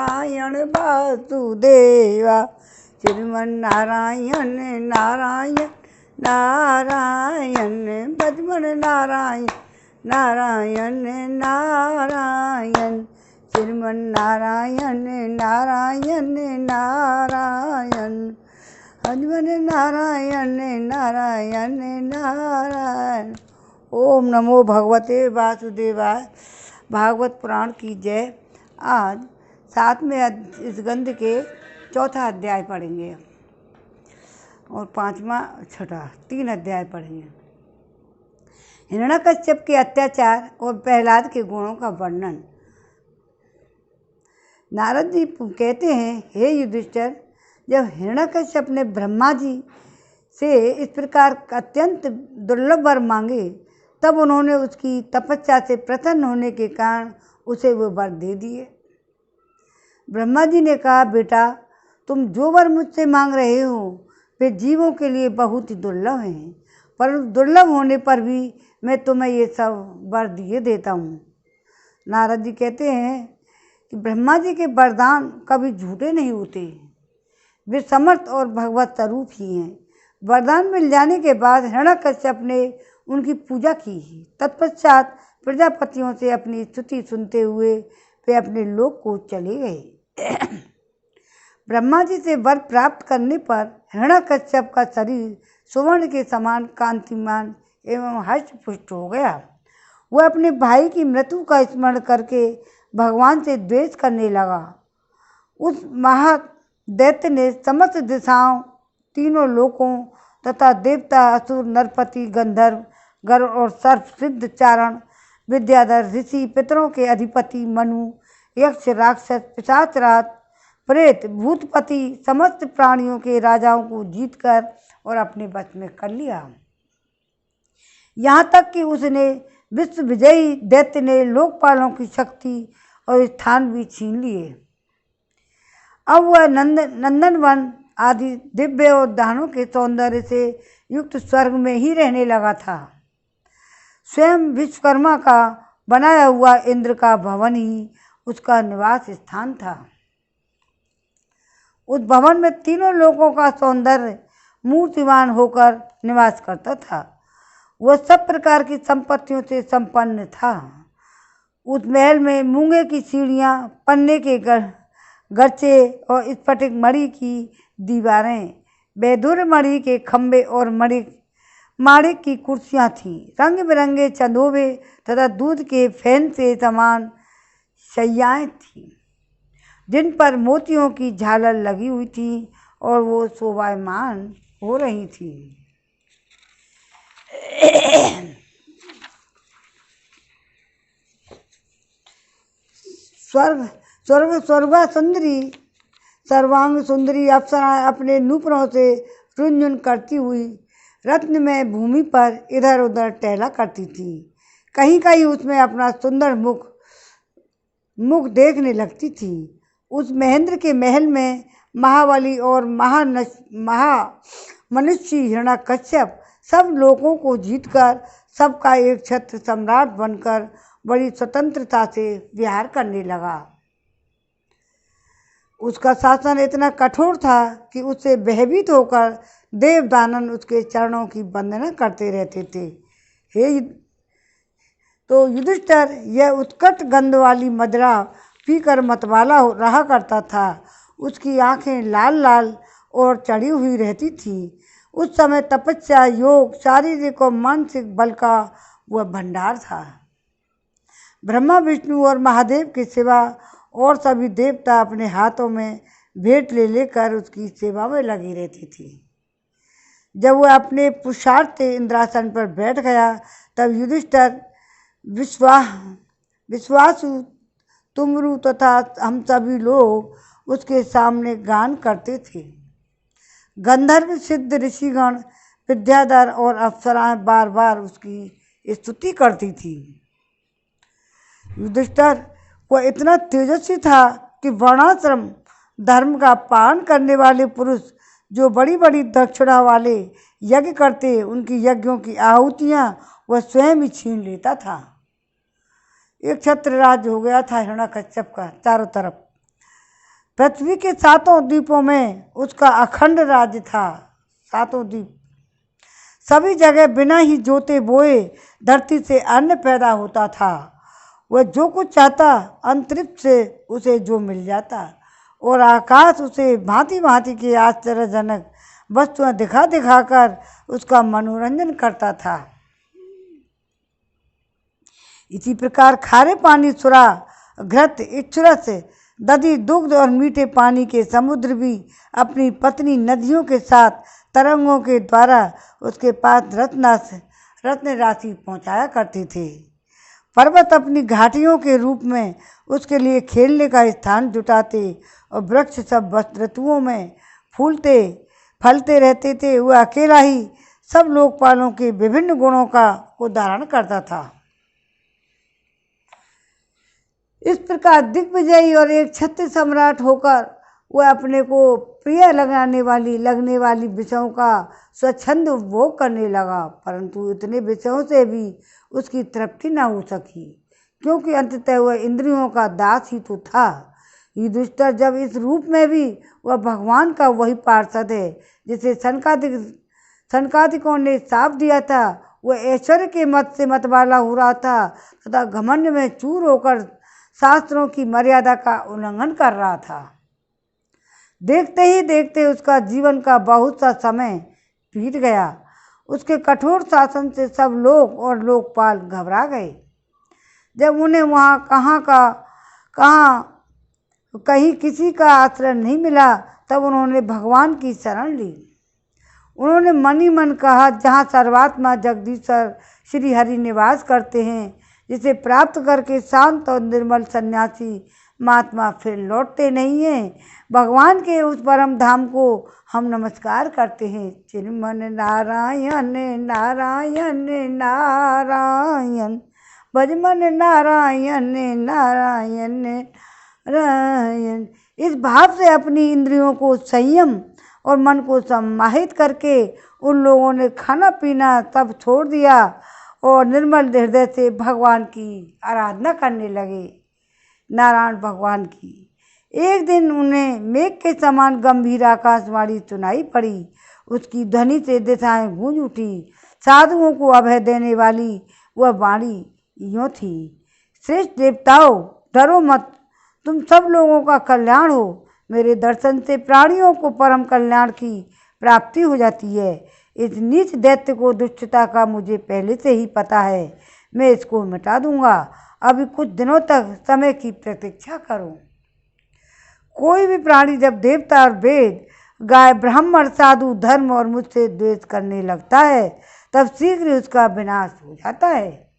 नारायण वासुदेवा। श्रीमन नारायण नारायण नारायण बजमन नारायण नारायण नारायण। श्रीमन नारायण नारायण नारायण बजमन नारायण नारायण नारायण। ओम नमो भगवते वासुदेवाय। भागवत पुराण की जय। आज 7वें स्कंद के 4था अध्याय पढ़ेंगे और 5वां 6ठा 3 अध्याय पढ़ेंगे। हिरण्यकश्यप के अत्याचार और प्रहलाद के गुणों का वर्णन। नारद जी कहते हैं, हे युधिष्ठिर, जब हिरण्यकश्यप ने ब्रह्मा जी से इस प्रकार अत्यंत दुर्लभ वर मांगे, तब उन्होंने उसकी तपस्या से प्रसन्न होने के कारण उसे वो वर दे दिए। ब्रह्मा जी ने कहा, बेटा, तुम जो वर मुझसे मांग रहे हो वे जीवों के लिए बहुत ही दुर्लभ हैं, परंतु दुर्लभ होने पर भी मैं तुम्हें ये सब वर दिए देता हूँ। नारद जी कहते हैं कि ब्रह्मा जी के वरदान कभी झूठे नहीं होते, वे समर्थ और भगवत स्वरूप ही हैं। वरदान मिल जाने के बाद हिरण्यकश्यप ने उनकी पूजा की। तत्पश्चात प्रजापतियों से अपनी स्तुति सुनते हुए वे अपने लोक को चले गए। ब्रह्मा जी से वर प्राप्त करने पर हिरण्यकश्यप का शरीर सुवर्ण के समान कांतिमान एवं हष्ट-पुष्ट हो गया। वह अपने भाई की मृत्यु का स्मरण करके भगवान से द्वेष करने लगा। उस महादैत्य ने समस्त दिशाओं, तीनों लोकों तथा देवता, असुर, नरपति, गंधर्व, गरुड़ और सर्प, सिद्ध, चारण, विद्याधर, ऋषि, पितरों के अधिपति मनु, यक्ष, राक्षस, पिशाचराज, प्रेत, भूतपति, समस्त प्राणियों के राजाओं को जीतकर और अपने वश में कर लिया। यहाँ तक कि उसने विश्व विजयी दैत्य ने लोकपालों की शक्ति और स्थान भी छीन लिए। अब वह नंदनवन आदि दिव्य उद्यानों के सौंदर्य से युक्त स्वर्ग में ही रहने लगा था। स्वयं विश्वकर्मा का बनाया हुआ इंद्र का भवन ही उसका निवास स्थान था। उस भवन में तीनों लोकों का सौंदर्य मूर्तिमान होकर निवास करता था। वह सब प्रकार की संपत्तियों से संपन्न था। उस महल में मूंगे की सीढ़ियाँ, पन्ने के गरचे और स्फटिक मणि की दीवारें, वैदुर्य मणि के खंभे और माणिक की कुर्सियाँ थीं। रंग बिरंगे चंदोबे तथा दूध के फैन से समान शैयाएँ थीं, जिन पर मोतियों की झालर लगी हुई थी और वो शोभायमान हो रही थी। स्वर्गा सुंदरी सर्वांग सुंदरी अप्सराएं अपने नूपुरों से रुंझुन करती हुई रत्न में भूमि पर इधर उधर टहला करती थी। कहीं कहीं उसमें अपना सुंदर मुख देखने लगती थी। उस महेंद्र के महल में महाबली और मनुष्य हिरण्यकश्यप सब लोगों को जीतकर सबका एक छत्र सम्राट बनकर बड़ी स्वतंत्रता से विहार करने लगा। उसका शासन इतना कठोर था कि उससे भयभीत होकर देव दानव उसके चरणों की वंदना करते रहते थे। तो युधिष्ठिर यह उत्कट गंध वाली मदिरा पीकर मतवाला रहा करता था। उसकी आंखें लाल लाल और चढ़ी हुई रहती थीं। उस समय तपस्या, योग, शारीरिक और मानसिक बल का वह भंडार था। ब्रह्मा, विष्णु और महादेव के सिवा और सभी देवता अपने हाथों में भेंट ले लेकर उसकी सेवा में लगी रहती थी। जब वह अपने पुरुषार्थ से इंद्रासन पर बैठ गया, तब युधिष्ठिर, विश्वासु, तुमरु तथा हम सभी लोग उसके सामने गान करते थे। गंधर्व, सिद्ध, ऋषिगण, विद्याधर और अप्सराएं बार बार उसकी स्तुति करती थी। युधिष्ठिर वह इतना तेजस्वी था कि वर्णाश्रम धर्म का पालन करने वाले पुरुष जो बड़ी बड़ी दक्षिणा वाले यज्ञ करते, उनकी यज्ञों की आहुतियाँ वह स्वयं ही छीन लेता था। एक छत्र राज हो गया था हिरण्यकश्यप का चारों तरफ। पृथ्वी के सातों द्वीपों में उसका अखंड राज्य था। सातों द्वीप, सभी जगह बिना ही जोते बोए धरती से अन्न पैदा होता था। वह जो कुछ चाहता अंतरिक्ष से उसे जो मिल जाता, और आकाश उसे भांति भांति के आश्चर्यजनक वस्तुएं दिखा दिखाकर उसका मनोरंजन करता था। इसी प्रकार खारे पानी, सुरा, घृत, इक्षुरस, दधि, दुग्ध और मीठे पानी के समुद्र भी अपनी पत्नी नदियों के साथ तरंगों के द्वारा उसके पास रत्न राशि पहुँचाया करते थे। पर्वत अपनी घाटियों के रूप में उसके लिए खेलने का स्थान जुटाते और वृक्ष सब ऋतुओं में फूलते फलते रहते थे। वह अकेला ही सब लोकपालों के विभिन्न गुणों को धारण करता था। इस प्रकार दिग्विजयी और एक छत्र सम्राट होकर वह अपने को प्रिय लगने वाली विषयों का स्वच्छंद भोग करने लगा, परंतु इतने विषयों से भी उसकी तृप्ति न हो सकी, क्योंकि अंततः वह इंद्रियों का दास ही तो था। युधिष्ठिर जब इस रूप में भी वह भगवान का वही पार्षद है जिसे सनकादिकों ने साप दिया था, वह ऐश्वर्य के मत से मतवाला हो रहा था तथा घमंड में चूर होकर शास्त्रों की मर्यादा का उल्लंघन कर रहा था। देखते ही देखते उसका जीवन का बहुत सा समय बीत गया। उसके कठोर शासन से सब लोग और लोकपाल घबरा गए। जब उन्हें वहाँ कहीं किसी का आश्रय नहीं मिला, तब उन्होंने भगवान की शरण ली। उन्होंने मन ही मन कहा, जहाँ सर्वात्मा जगदीश्वर श्री हरि निवास करते हैं, जिसे प्राप्त करके शांत और निर्मल सन्यासी महात्मा फिर लौटते नहीं हैं, भगवान के उस परम धाम को हम नमस्कार करते हैं। चिन्मन नारायण नारायण नारायण, भजमन नारायण नारायण नारायण। इस भाव से अपनी इंद्रियों को संयम और मन को समाहित करके उन लोगों ने खाना पीना सब छोड़ दिया और निर्मल हृदय से भगवान की आराधना करने लगे, नारायण भगवान की। एक दिन उन्हें मेघ के समान गंभीर आकाशवाणी सुनाई पड़ी। उसकी ध्वनि से दिशाएं गूंज उठी। साधुओं को अभय देने वाली वह वाणी यूँ थी, श्रेष्ठ देवताओं, डरो मत, तुम सब लोगों का कल्याण हो। मेरे दर्शन से प्राणियों को परम कल्याण की प्राप्ति हो जाती है। इस नीच दैत्य को दुष्टता का मुझे पहले से ही पता है, मैं इसको मिटा दूंगा। अभी कुछ दिनों तक समय की प्रतीक्षा करो। कोई भी प्राणी जब देवता और वेद, गाय, ब्राह्मण, साधु, धर्म और मुझसे द्वेष करने लगता है, तब शीघ्र उसका विनाश हो जाता है।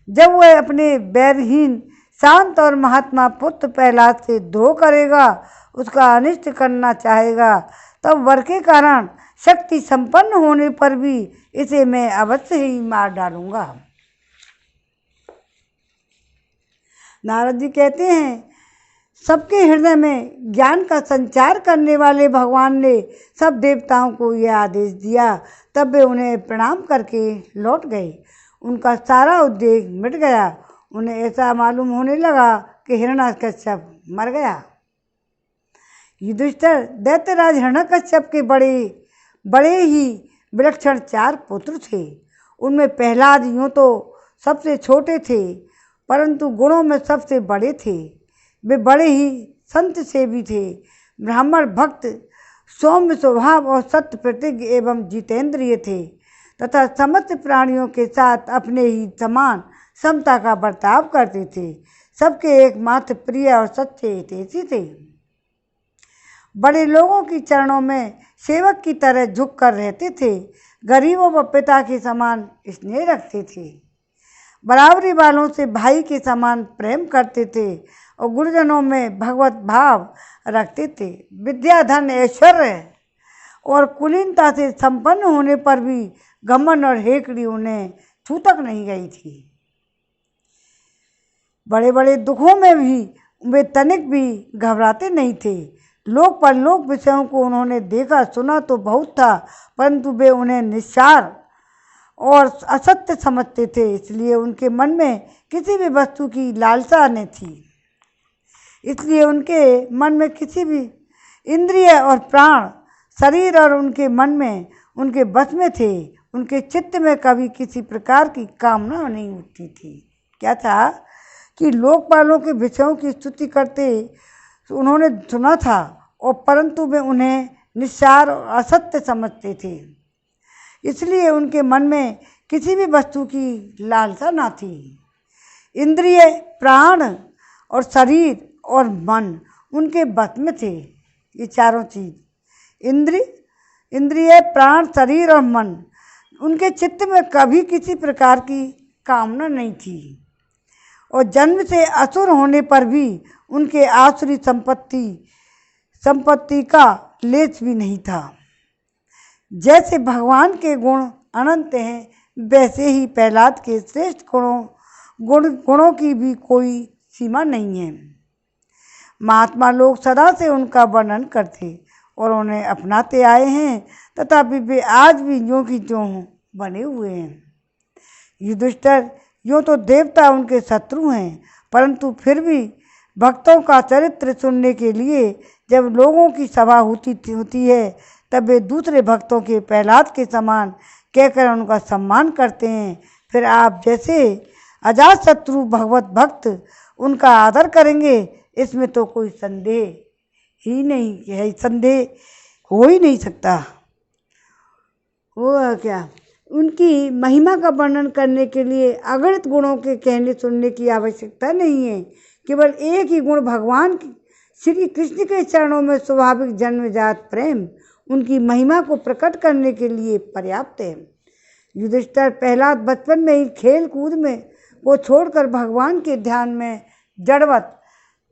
जब वह अपने बैरहीन, शांत और महात्मा पुत्र प्रहलाद से द्रोह करेगा, उसका अनिष्ट करना चाहेगा, तब वर के कारण शक्ति संपन्न होने पर भी इसे मैं अवश्य ही मार डालूंगा। नारद जी कहते हैं, सबके हृदय में ज्ञान का संचार करने वाले भगवान ने सब देवताओं को यह आदेश दिया। तब वे उन्हें प्रणाम करके लौट गए। उनका सारा उद्वेग मिट गया। उन्हें ऐसा मालूम होने लगा कि हिरण्यकश्यप मर गया। युधिष्ठिर दैत्यराज हिरण्यकश्यप के बड़े ही विलक्षण 4 पुत्र थे। उनमें प्रहलाद यूँ तो सबसे छोटे थे, परंतु गुणों में सबसे बड़े थे। वे बड़े ही संत सेवी थे, ब्राह्मण भक्त, सौम्य स्वभाव और सत्य प्रतिज्ञ एवं जितेंद्रिय थे तथा समस्त प्राणियों के साथ अपने ही समान समता का बर्ताव करते थे। सबके एकमात्र प्रिय और सच्चे हितैषी थे। बड़े लोगों की चरणों में सेवक की तरह झुक कर रहते थे। गरीबों व पिता के समान स्नेह रखते थे। बराबरी वालों से भाई के समान प्रेम करते थे और गुरुजनों में भगवत भाव रखते थे। विद्या, धन, ऐश्वर्य और कुलीनता से संपन्न होने पर भी घमंड और हेकड़ी उन्हें छू तक नहीं गई थी। बड़े बड़े दुखों में भी वे तनिक भी घबराते नहीं थे। लोक परलोक विषयों को उन्होंने देखा सुना तो बहुत था, परंतु वे उन्हें निस्सार और असत्य समझते थे, इसलिए उनके मन में किसी भी वस्तु की लालसा न थी। इसलिए उनके मन में किसी भी इंद्रिय और प्राण, शरीर और उनके मन में उनके बस में थे। उनके चित्त में कभी किसी प्रकार की कामना नहीं उठती थी। क्या था कि लोकपालों के विषयों की स्तुति करते उन्होंने सुना था, और परंतु वे उन्हें निस्सार और असत्य समझते थे। इसलिए उनके मन में किसी भी वस्तु की लालसा न थी। इंद्रिय, प्राण और शरीर और मन उनके बस में थे। ये चारों चीज, इंद्रिय, प्राण, शरीर और मन, उनके चित्त में कभी किसी प्रकार की कामना नहीं थी। और जन्म से असुर होने पर भी उनके आसुरी संपत्ति का लेश भी नहीं था। जैसे भगवान के गुण अनंत हैं, वैसे ही प्रहलाद के श्रेष्ठ गुणों की भी कोई सीमा नहीं है। महात्मा लोग सदा से उनका वर्णन करते और उन्हें अपनाते आए हैं, तथापि वे आज भी ज्यों की त्यों बने हुए हैं। युधिष्ठिर, यूँ तो देवता उनके शत्रु हैं, परंतु फिर भी भक्तों का चरित्र सुनने के लिए जब लोगों की सभा होती है, तब वे दूसरे भक्तों के प्रहलाद के समान कहकर उनका सम्मान करते हैं। फिर आप जैसे अजात शत्रु भगवत भक्त उनका आदर करेंगे, इसमें तो कोई संदेह हो ही नहीं सकता। वो क्या, उनकी महिमा का वर्णन करने के लिए अगणित गुणों के कहने सुनने की आवश्यकता नहीं है। केवल एक ही गुण, भगवान श्री कृष्ण के चरणों में स्वाभाविक जन्मजात प्रेम, उनकी महिमा को प्रकट करने के लिए पर्याप्त है। युधिष्ठिर, प्रहलाद बचपन में ही खेल कूद में को छोड़कर भगवान के ध्यान में जड़वत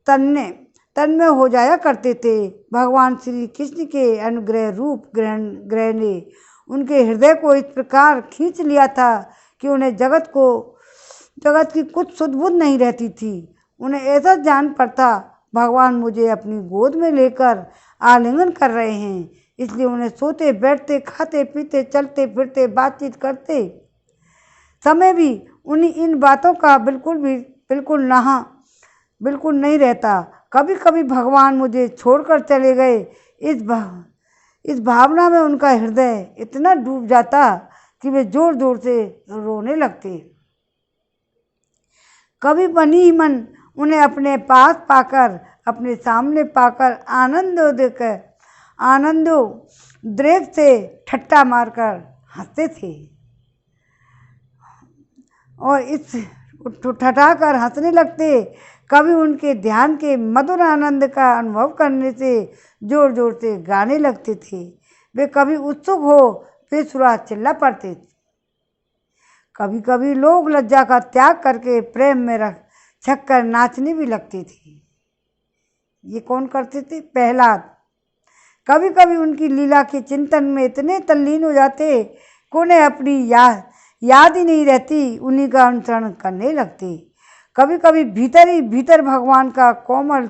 तन्मय हो जाया करते थे। भगवान श्री कृष्ण के अनुग्रह रूप ग्रह ने उनके हृदय को इस प्रकार खींच लिया था कि उन्हें जगत की कुछ सुध बुध नहीं रहती थी। उन्हें ऐसा जान पड़ता, भगवान मुझे अपनी गोद में लेकर आलिंगन कर रहे हैं। इसलिए उन्हें सोते बैठते, खाते पीते, चलते फिरते, बातचीत करते समय भी उन्हीं इन बातों का बिल्कुल नहीं रहता। कभी कभी भगवान मुझे छोड़कर चले गए, इस भावना में उनका हृदय इतना डूब जाता कि वे जोर जोर से रोने लगते। कभी बनी ही मन उन्हें अपने पास पाकर, अपने सामने पाकर आनंदोद्रेक से ठट्टा मारकर हंसते थे, और इस ठठाकर हंसने लगते। कभी उनके ध्यान के मधुर आनंद का अनुभव करने से जोर जोर से गाने लगते थे। वे कभी उत्सुक हो बेसुरा चिल्ला पड़ते थे। कभी कभी लोग लज्जा का त्याग करके प्रेम में छक्कर नाचने भी लगते थे। ये कौन करते थे? प्रहलाद। कभी कभी उनकी लीला के चिंतन में इतने तल्लीन हो जाते कि उन्हें अपनी याद ही नहीं रहती, उन्हीं का अनुसरण करने लगते। कभी कभी भीतर ही भीतर भगवान का कोमल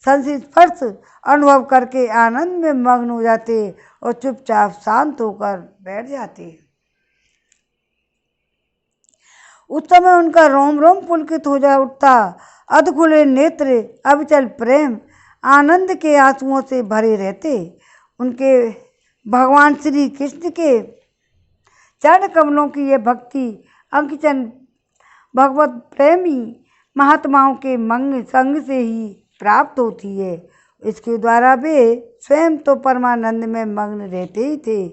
संस्पर्श अनुभव करके आनंद में मग्न हो जाते और चुपचाप शांत होकर बैठ जाते। उस समय उनका रोम रोम पुलकित हो जा उठता, अधखुले नेत्र अविचल प्रेम आनंद के आंसुओं से भरे रहते। उनके भगवान श्री कृष्ण के चरण कमलों की यह भक्ति अंकिचन भगवत प्रेमी महात्माओं के संग से ही प्राप्त होती है। इसके द्वारा वे स्वयं तो परमानंद में मग्न रहते ही थे।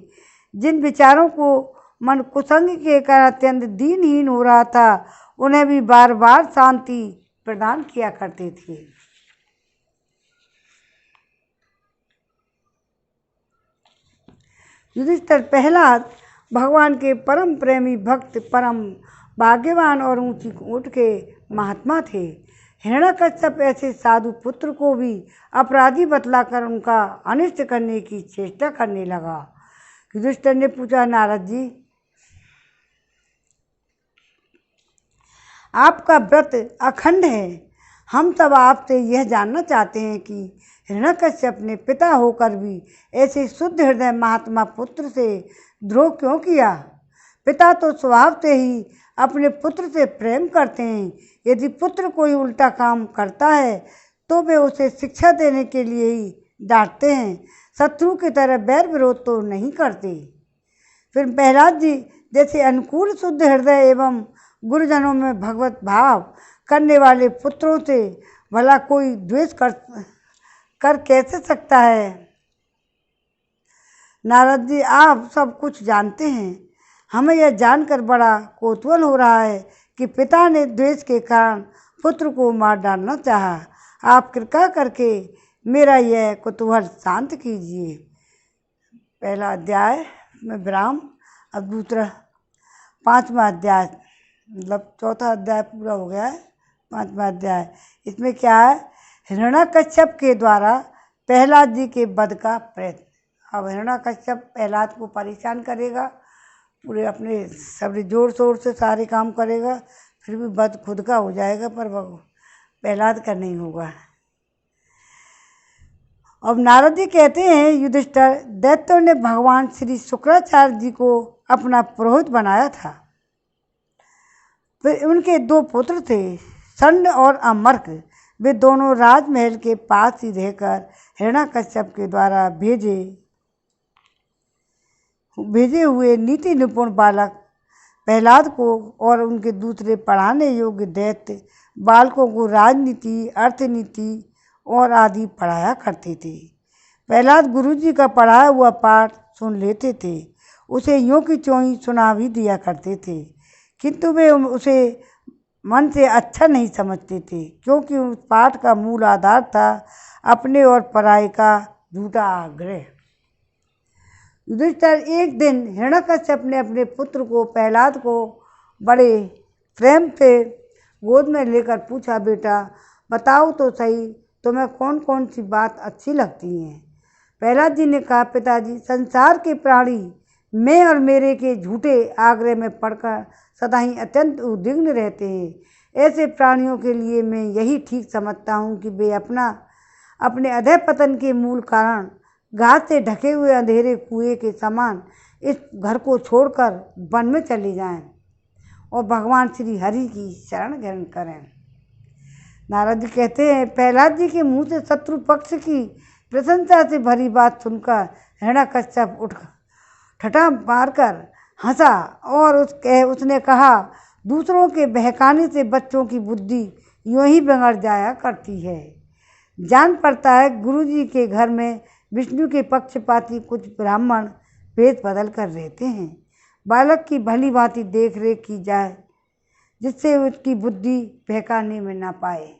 जिन विचारों को मन कुसंग के कारण अत्यंत दीनहीन हो रहा था, उन्हें भी बार बार शांति प्रदान किया करते थे। युधिष्ठिर, प्रहलाद भगवान के परम प्रेमी भक्त, परम भाग्यवान और ऊंची कोट के महात्मा थे। हिरण्यकश्यप ऐसे साधु पुत्र को भी अपराधी बतलाकर उनका अनिष्ट करने की चेष्टा करने लगा। युधिष्ठिर ने पूछा, नारद जी, आपका व्रत अखंड है। हम सब आपसे यह जानना चाहते हैं कि हिरण्यकश्यप ने पिता होकर भी ऐसे शुद्ध हृदय महात्मा पुत्र से द्रोह क्यों किया? पिता तो स्वभाव से ही अपने पुत्र से प्रेम करते हैं। यदि पुत्र कोई उल्टा काम करता है तो वे उसे शिक्षा देने के लिए ही डांटते हैं, शत्रु की तरह बैर विरोध तो नहीं करते। फिर प्रहलाद जी जैसे अनुकूल शुद्ध हृदय एवं गुरुजनों में भगवत भाव करने वाले पुत्रों से भला कोई द्वेष कर कैसे सकता है। नारद जी, आप सब कुछ जानते हैं। हमें यह जानकर बड़ा कौतूहल हो रहा है कि पिता ने द्वेष के कारण पुत्र को मार डालना चाहा। आप कृपा करके मेरा यह कुतूहल शांत कीजिए। पहला अध्याय में विराम। अब दूसरा 5वां अध्याय, मतलब चौथा अध्याय पूरा हो गया है, 5वां अध्याय। इसमें क्या है? हिरण्यकश्यप के द्वारा प्रहलाद जी के वध का प्रयत्न। अब हिरण्यकश्यप प्रहलाद को परेशान करेगा, पूरे अपने सब जोर शोर से सारे काम करेगा, फिर भी वध खुद का हो जाएगा, पर प्रहलाद का नहीं होगा। अब नारद जी कहते हैं, युधिष्ठिर, दैत्यों ने भगवान श्री शुक्राचार्य जी को अपना पुरोहित बनाया था। फिर उनके 2 पुत्र थे, षण्ड और अमर्क। वे दोनों राजमहल के पास ही रहकर हिरण्यकश्यप के द्वारा भेजे हुए नीति निपुण बालक प्रहलाद को और उनके दूसरे पढ़ाने योग्य दैत्य बालकों को राजनीति, अर्थनीति और आदि पढ़ाया करते थे। प्रहलाद गुरुजी का पढ़ाया हुआ पाठ सुन लेते थे, उसे यों की त्यों ही सुना भी दिया करते थे, किंतु वे उसे मन से अच्छा नहीं समझते थे, क्योंकि उस पाठ का मूल आधार था अपने और पराये का झूठा आग्रह। युधिष्ठिर, एक दिन हिरण्यकश्यप ने अपने पुत्र को प्रहलाद को बड़े प्रेम से गोद में लेकर पूछा, बेटा बताओ तो सही, तुम्हें कौन कौन सी बात अच्छी लगती हैं? प्रहलाद जी ने कहा, पिताजी, संसार के प्राणी मैं और मेरे के झूठे आग्रह में पड़कर सदा ही अत्यंत उद्विग्न रहते हैं। ऐसे प्राणियों के लिए मैं यही ठीक समझता हूँ कि वे अपने अधः पतन के मूल कारण घास से ढके हुए अंधेरे कुएं के समान इस घर को छोड़कर वन में चले जाएं और भगवान श्री हरि की शरण ग्रहण करें। नारद जी कहते हैं, प्रहलाद जी के मुंह से शत्रु पक्ष की प्रशंसा से भरी बात सुनकर हिरण्यकश्यप उठ ठठा मारकर हंसा और उसने कहा, दूसरों के बहकाने से बच्चों की बुद्धि यूं ही बिगड़ जाया करती है। जान पड़ता है गुरुजी के घर में विष्णु के पक्षपाती कुछ ब्राह्मण भेद बदल कर रहते हैं। बालक की भली भांति देख रेख की जाए, जिससे उसकी बुद्धि बहकाने में ना पाए।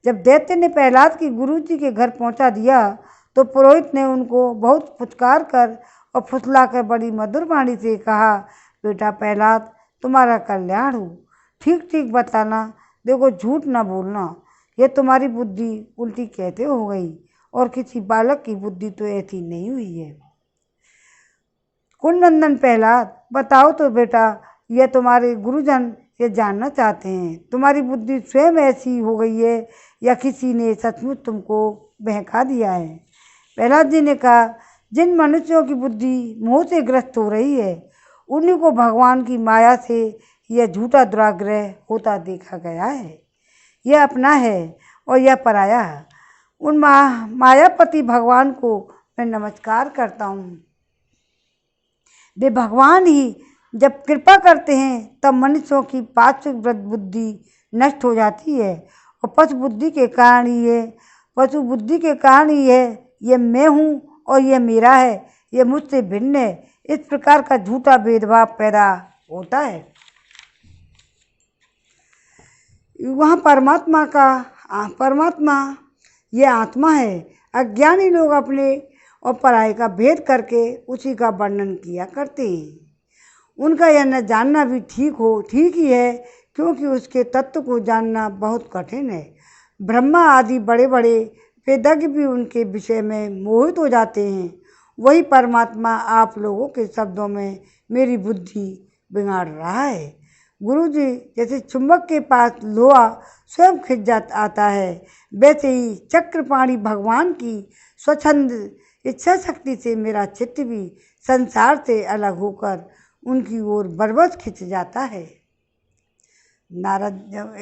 जब दैत्य ने प्रहलाद की गुरुजी के घर पहुंचा दिया, तो पुरोहित ने उनको बहुत फुचकार कर और फुसला कर बड़ी मधुर वाणी से कहा, बेटा प्रहलाद, तुम्हारा कल्याण हो, ठीक ठीक बताना, देखो झूठ ना बोलना। यह तुम्हारी बुद्धि उल्टी कहते हो गई, और किसी बालक की बुद्धि तो ऐसी नहीं हुई है। कुलनंदन प्रहलाद, बताओ तो बेटा, यह तुम्हारे गुरुजन ये जानना चाहते हैं, तुम्हारी बुद्धि स्वयं ऐसी हो गई है या किसी ने सचमुच तुमको बहका दिया है? प्रहलाद जी ने कहा, जिन मनुष्यों की बुद्धि मोह से ग्रस्त हो रही है, उन्हीं को भगवान की माया से यह झूठा दुराग्रह होता देखा गया है। यह अपना है और यह पराया है। उन मायापति भगवान को मैं नमस्कार करता हूँ। वे भगवान ही जब कृपा करते हैं तब मनुष्यों की पार्श्विक बुद्धि नष्ट हो जाती है, और पशु बुद्धि के कारण ही है ये मैं हूँ और यह मेरा है, यह मुझसे भिन्न है, इस प्रकार का झूठा भेदभाव पैदा होता है। वहाँ परमात्मा यह आत्मा है। अज्ञानी लोग अपने और पराये का भेद करके उसी का वर्णन किया करते हैं। उनका यह न जानना भी ठीक ही है, क्योंकि उसके तत्व को जानना बहुत कठिन है। ब्रह्मा आदि बड़े बड़े वेदज्ञ भी उनके विषय में मोहित हो जाते हैं। वही परमात्मा आप लोगों के शब्दों में मेरी बुद्धि बिगाड़ रहा है। गुरुजी जैसे चुंबक के पास लोहा स्वयं खिंच आता है, वैसे ही चक्रपाणी भगवान की स्वच्छंद इच्छा शक्ति से मेरा चित्त भी संसार से अलग होकर उनकी ओर बरबस खिंच जाता है। नारद जब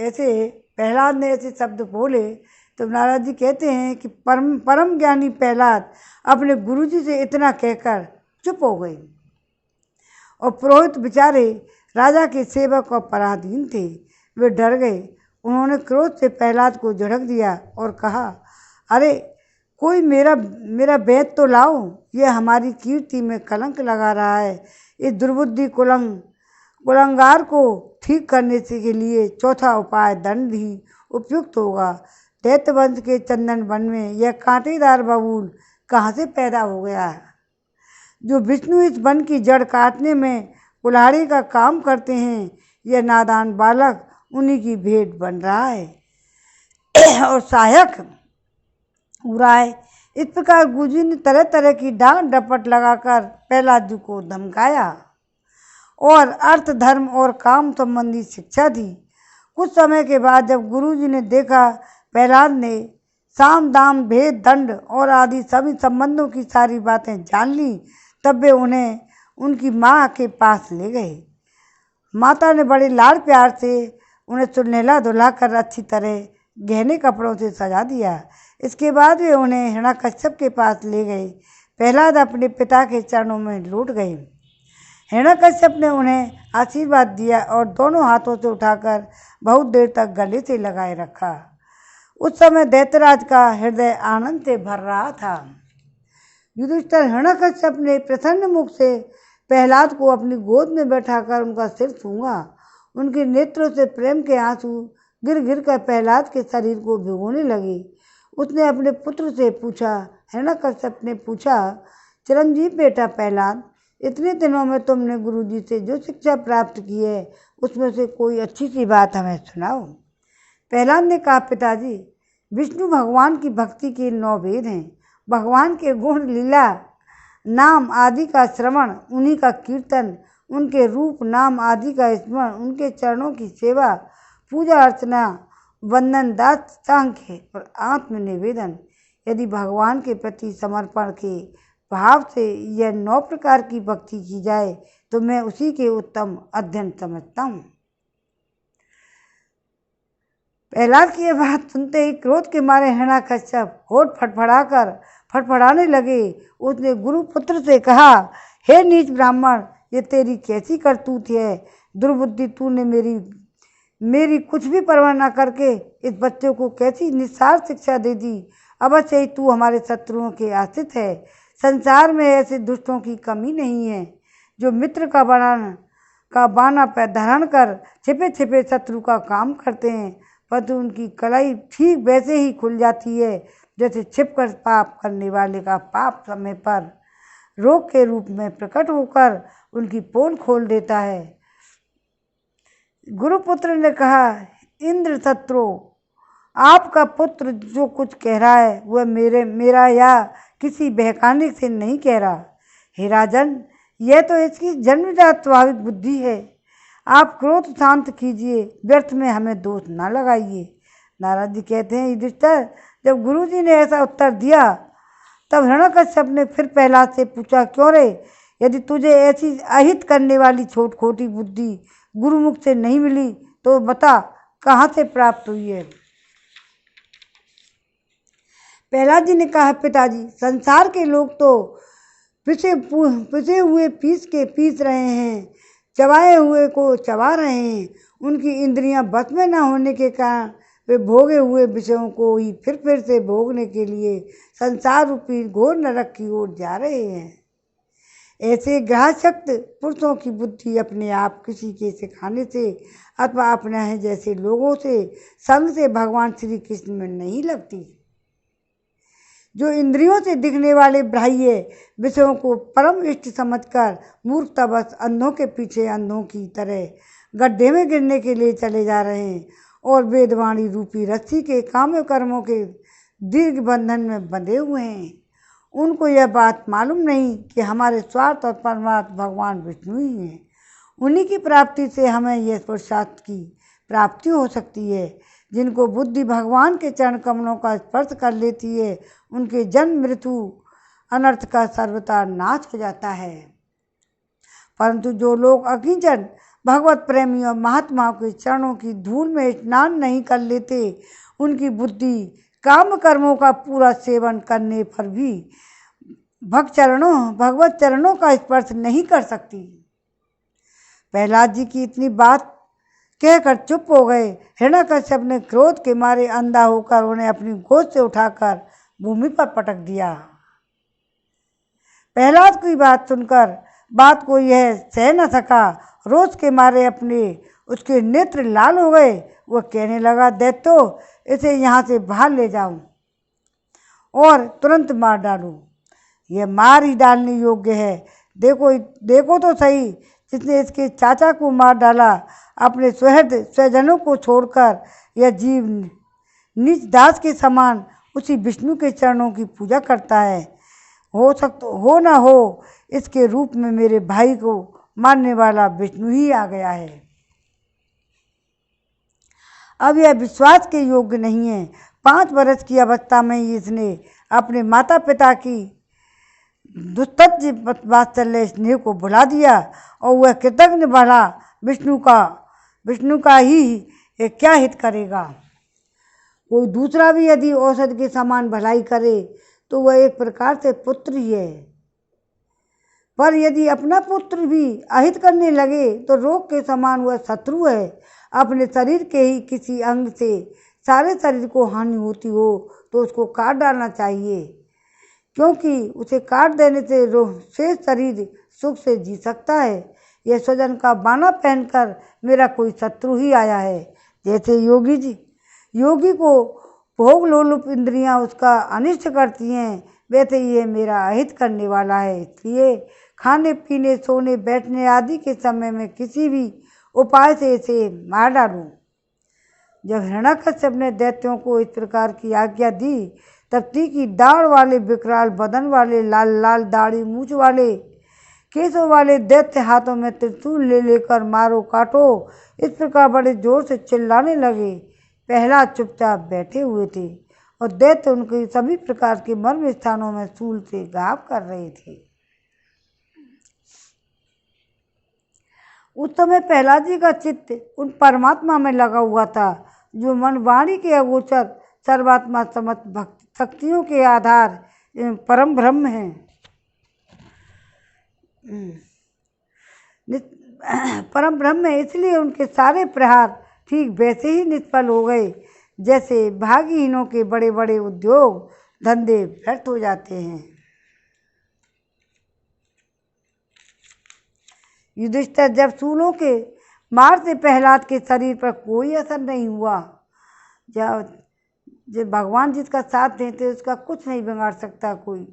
प्रहलाद ने ऐसे शब्द बोले, तो नारद जी कहते हैं कि परम ज्ञानी प्रहलाद अपने गुरुजी से इतना कहकर चुप हो गए। और पुरोहित बेचारे राजा के सेवक और पराधीन थे, वे डर गए। उन्होंने क्रोध से प्रहलाद को झड़क दिया और कहा, अरे कोई मेरा वेद तो लाओ, यह हमारी कीर्ति में कलंक लगा रहा है। इस दुर्बुद्धि कुलंगार को ठीक करने के लिए चौथा उपाय दंड ही उपयुक्त होगा। दैत्य वंश के चंदन वन में यह कांटेदार बबूल कहाँ से पैदा हो गया है? जो विष्णु इस वन की जड़ काटने में कुल्हाड़ी का काम करते हैं, यह नादान बालक उन्हीं की भेंट बन रहा है और सहायक हो रहा है। इस प्रकार गुरुजी ने तरह तरह की डांट डपट लगाकर प्रहलाद जी को धमकाया और अर्थ धर्म और काम संबंधी शिक्षा दी। कुछ समय के बाद जब गुरुजी ने देखा प्रहलाद ने साम दाम भेद दंड और आदि सभी संबंधों की सारी बातें जान ली, तब वे उन्हें उनकी माँ के पास ले गए। माता ने बड़े लाड़ प्यार से उन्हें सुनहला धुलाकर अच्छी तरह गहने कपड़ों से सजा दिया। इसके बाद वे उन्हें हिरण्यकश्यप के पास ले गए। प्रहलाद अपने पिता के चरणों में लौट गए। हिरण्यकश्यप ने उन्हें आशीर्वाद दिया और दोनों हाथों से उठाकर बहुत देर तक गले से लगाए रखा। उस समय दैत्यराज का हृदय आनंद से भर रहा था। युधिष्ठिर हिरण्यकश्यप ने प्रसन्न मुख से प्रहलाद को अपनी गोद में बैठाकर उनका सिर छूंगा। उनके नेत्रों से प्रेम के आंसू गिर गिर कर प्रहलाद के शरीर को भिगोने लगे। उसने अपने पुत्र से पूछा, हिरण्यकश्यप ने पूछा, चिरंजीव बेटा प्रहलाद, इतने दिनों में तुमने गुरुजी से जो शिक्षा प्राप्त की है, उसमें से कोई अच्छी सी बात हमें सुनाओ। प्रहलाद ने कहा, पिताजी, विष्णु भगवान की भक्ति के 9 वेद हैं। भगवान के गुण लीला नाम आदि का श्रवण, उन्हीं का कीर्तन, उनके रूप नाम आदि का स्मरण, उनके चरणों की सेवा, पूजा अर्चना, वंदन, दास सांख्य और आत्मनिवेदन। यदि भगवान के प्रति समर्पण के भाव से यह 9 प्रकार की भक्ति की जाए तो मैं उसी के उत्तम अध्ययन समझता हूँ। प्रहलाद की यह बात सुनते ही क्रोध के मारे हिरण्यकश्यप होठ फड़फड़ाने लगे। उसने गुरुपुत्र से कहा, हे नीच ब्राह्मण, ये तेरी कैसी करतूत है? दुर्बुद्धि, तूने मेरी कुछ भी परवाह न करके इस बच्चे को कैसी निस्सार शिक्षा दे दी। अवश्य ही तू हमारे शत्रुओं के आश्रित है। संसार में ऐसे दुष्टों की कमी नहीं है जो मित्र का बाना पर धारण कर छिपे छिपे शत्रु का काम करते हैं, परंतु उनकी कलाई ठीक वैसे ही खुल जाती है जैसे छिपकर पाप करने वाले का पाप समय पर रोग के रूप में प्रकट होकर उनकी पोल खोल देता है। गुरुपुत्र ने कहा, इंद्र शत्रु, आपका पुत्र जो कुछ कह रहा है वह मेरा या किसी बहकाने से नहीं कह रहा। हे राजन, यह तो इसकी जन्मजात स्वाभाविक बुद्धि है। आप क्रोध शांत कीजिए, व्यर्थ में हमें दोष न लगाइए। नारद जी कहते हैं, युधिष्ठिर, जब गुरुजी ने ऐसा उत्तर दिया तब हिरण्यकश्यप ने फिर प्रहलाद से पूछा, क्यों रे, यदि तुझे ऐसी अहित करने वाली खोटी बुद्धि गुरुमुख से नहीं मिली तो बता कहाँ से प्राप्त हुई है? प्रहलाद जी ने कहा, पिताजी, संसार के लोग तो पिसे हुए पीस रहे हैं, चबाए हुए को चबा रहे हैं। उनकी इंद्रियां बस में न होने के कारण वे भोगे हुए विषयों को ही फिर से भोगने के लिए संसार रूपी घोर नरक की ओर जा रहे हैं। ऐसे ग्रहशक्त पुरुषों की बुद्धि अपने आप किसी के सिखाने से अथवा अपने जैसे लोगों से संग से भगवान श्री कृष्ण में नहीं लगती। जो इंद्रियों से दिखने वाले बाह्य विषयों को परम इष्ट समझकर मूर्खतावश अंधों के पीछे अंधों की तरह गड्ढे में गिरने के लिए चले जा रहे हैं और वेदवाणी रूपी रस्सी के काम कर्मों के दीर्घ बंधन में बंधे हुए हैं, उनको यह बात मालूम नहीं कि हमारे स्वार्थ और परमार्थ भगवान विष्णु ही हैं। उन्हीं की प्राप्ति से हमें यह पुरुषार्थ की प्राप्ति हो सकती है। जिनको बुद्धि भगवान के चरण कमलों का स्पर्श कर लेती है, उनके जन्म मृत्यु अनर्थ का सर्वथा नाश हो जाता है। परंतु जो लोग अकिंचन भगवत प्रेमी और महात्माओं के चरणों की धूल में स्नान नहीं कर लेते, उनकी बुद्धि काम कर्मों का पूरा सेवन करने पर भी भगवत चरणों का स्पर्श नहीं कर सकती। प्रहलाद जी की इतनी बात कहकर चुप हो गए। हिरण्यकश्यप ने क्रोध के मारे अंधा होकर उन्हें अपनी गोद से उठाकर भूमि पर पटक दिया। प्रहलाद की बात को यह सह न सका। रोष के मारे उसके नेत्र लाल हो गए। वह कहने लगा, दैत्यो, इसे यहाँ से बाहर ले जाऊं और तुरंत मार डालूं। यह मार ही डालने योग्य है। देखो तो सही, जिसने इसके चाचा को मार डाला, अपने स्वजनों को छोड़कर यह जीव नीच दास के समान उसी विष्णु के चरणों की पूजा करता है। हो ना हो इसके रूप में मेरे भाई को मारने वाला विष्णु ही आ गया है। अब यह विश्वास के योग्य नहीं है। 5 वर्ष की अवस्था में ही इसने अपने माता पिता की दुस्तज्य वात्सल्य स्नेह को भुला दिया और वह कृतज्ञ भला विष्णु का ही क्या हित करेगा। कोई दूसरा भी यदि औषध के समान भलाई करे तो वह एक प्रकार से पुत्र ही है, पर यदि अपना पुत्र भी अहित करने लगे तो रोग के समान वह शत्रु है। अपने शरीर के ही किसी अंग से सारे शरीर को हानि होती हो तो उसको काट डालना चाहिए, क्योंकि उसे काट देने से शेष शरीर सुख से जी सकता है। यह स्वजन का बाना पहनकर मेरा कोई शत्रु ही आया है। जैसे योगी को भोग लोलुप इंद्रियां उसका अनिष्ट करती हैं, वैसे ये मेरा अहित करने वाला है। इसलिए खाने पीने, सोने बैठने आदि के समय में किसी भी उपाय से इसे मार डालूं। जब हिरण्यकश्यप ने दैत्यों को इस प्रकार की आज्ञा दी, तब तीखी दाढ़ वाले, विकराल बदन वाले, लाल लाल दाढ़ी मूछ वाले, केसों वाले दैत्य हाथों में त्रिशूल ले लेकर मारो काटो इस प्रकार बड़े जोर से चिल्लाने लगे। प्रहलाद चुपचाप बैठे हुए थे और दैत्य उनके सभी प्रकार के मर्म स्थानों में शूल से घाव कर रहे थे। उस समय प्रहलाद जी का चित्त उन परमात्मा में लगा हुआ था, जो मन वाणी के अगोचर सर्वात्मा समस्त भक्ति शक्तियों के आधार परम ब्रह्म है। परम ब्रह्म है, इसलिए उनके सारे प्रहार ठीक वैसे ही निष्फल हो गए जैसे भागीहीनों के बड़े बड़े उद्योग धंधे व्यर्थ हो जाते हैं। युधिष्ठिर, जब शूलों के मार से प्रहलाद के शरीर पर कोई असर नहीं हुआ, जब भगवान जिसका साथ देते उसका कुछ नहीं बिगाड़ सकता कोई।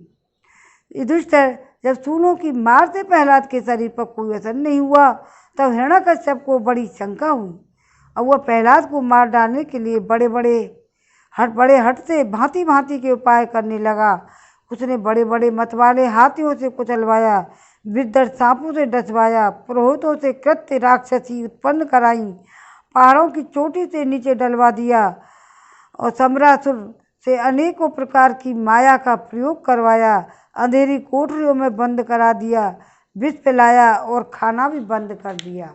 युधिष्ठिर, जब शूलों की मार से प्रहलाद के शरीर पर कोई असर नहीं हुआ, तब हिरण्यकश्यप को बड़ी शंका हुई और वह प्रहलाद को मार डालने के लिए बड़े हट से भांति भांति के उपाय करने लगा। उसने बड़े बड़े मतवाले हाथियों से कुचलवाया, विद्दर सांपों से डसवाया, पुरोहितों से कृत्य राक्षसी उत्पन्न कराई, पहाड़ों की चोटी से नीचे डलवा दिया और सम्रासुर से अनेकों प्रकार की माया का प्रयोग करवाया, अंधेरी कोठरियों में बंद करा दिया, विष पिलाया और खाना भी बंद कर दिया।